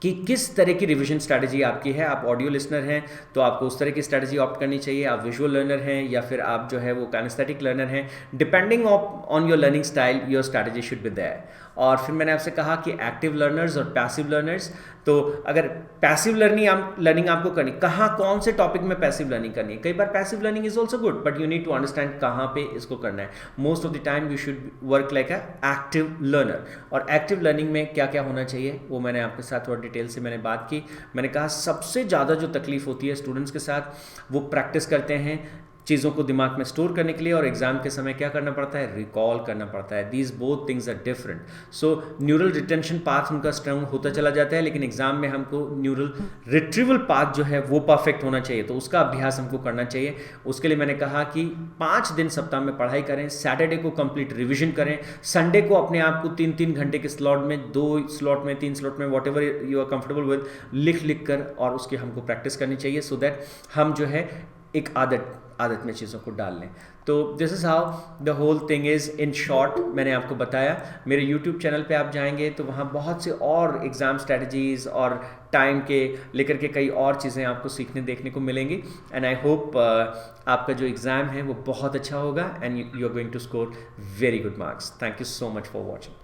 [SPEAKER 1] कि किस तरह की रिवीजन स्ट्रैटेजी आपकी है। आप ऑडियो लिसनर हैं तो आपको उस तरह की स्ट्रैटेजी ऑप्ट करनी चाहिए। आप विजुअल लर्नर हैं या फिर आप जो है वो काइनेस्थेटिक लर्नर हैं, depending on your learning style your strategy should be there. और फिर मैंने आपसे कहा कि एक्टिव लर्नर्स और पैसिव लर्नर्स। तो अगर पैसिव लर्निंग आपको करनी, कहाँ कौन से टॉपिक में पैसिव लर्निंग करनी है। कई बार passive learning is also good, but you need to understand कहाँ पे इसको करना है। Most of the time you should work like a active learner. और एक्टिव लर्निंग में क्या क्या होना चाहिए वो मैंने आपके साथ थोड़ा डिटेल से मैंने बात की। मैंने कहा सबसे ज़्यादा जो तकलीफ होती है स्टूडेंट्स के साथ, वो प्रैक्टिस करते हैं चीज़ों को दिमाग में स्टोर करने के लिए, और एग्जाम के समय क्या करना पड़ता है, रिकॉल करना पड़ता है। These both things are different. So neural retention path उनका स्ट्रॉन्ग होता चला जाता है, लेकिन एग्जाम में हमको न्यूरल रिट्रीवल पाथ जो है वो परफेक्ट होना चाहिए। तो उसका अभ्यास हमको करना चाहिए। उसके लिए मैंने कहा कि 5 दिन सप्ताह में पढ़ाई करें, सैटरडे को कंप्लीट रिविजन करें, संडे को अपने आप को 3-3 घंटे के स्लॉट में, 2 स्लॉट में, 3 स्लॉट में, whatever you are comfortable with, लिख कर और उसकी हमको प्रैक्टिस करनी चाहिए, सो दैट हम जो है एक आदत में चीज़ों को डाल लें। तो this is how the whole thing is in short. मैंने आपको बताया। मेरे यूट्यूब चैनल पे आप जाएंगे तो वहाँ बहुत से और एग्ज़ाम स्ट्रैटेजीज़ और टाइम के लेकर के कई और चीज़ें आपको सीखने देखने को मिलेंगी। एंड आई होप आपका जो एग्ज़ाम है वो बहुत अच्छा होगा and you are going to score very good marks. Thank you so much for watching.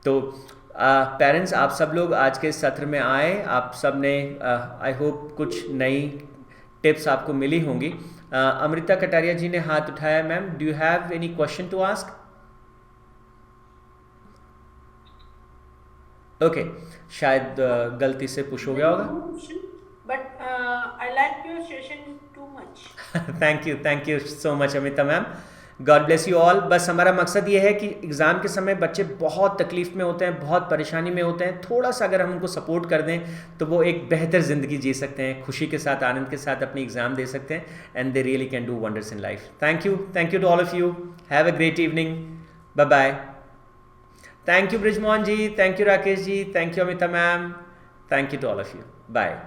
[SPEAKER 1] तो पेरेंट्स आप सब लोग आज के सत्र में आए, आप सब ने आई होप कुछ नई टिप्स आपको मिली होंगी। अमृता कटारिया जी ने हाथ उठाया। Ma'am, do you have any question to ask? Okay, शायद गलती से पुश हो गया होगा।
[SPEAKER 2] But I like your session too much.
[SPEAKER 1] Thank you so much Amita ma'am, God bless you all. बस हमारा मकसद ये है कि एग्ज़ाम के समय बच्चे बहुत तकलीफ़ में होते हैं, बहुत परेशानी में होते हैं, थोड़ा सा अगर हम उनको सपोर्ट कर दें तो वो एक बेहतर ज़िंदगी जी सकते हैं, खुशी के साथ, आनंद के साथ अपनी एग्ज़ाम दे सकते हैं, and they really can do wonders in life. Thank you to all of you, have a great evening, bye bye. Thank you Brijmohan ji, thank you Rakesh ji, thank you Amita ma'am, thank you to all of you, bye.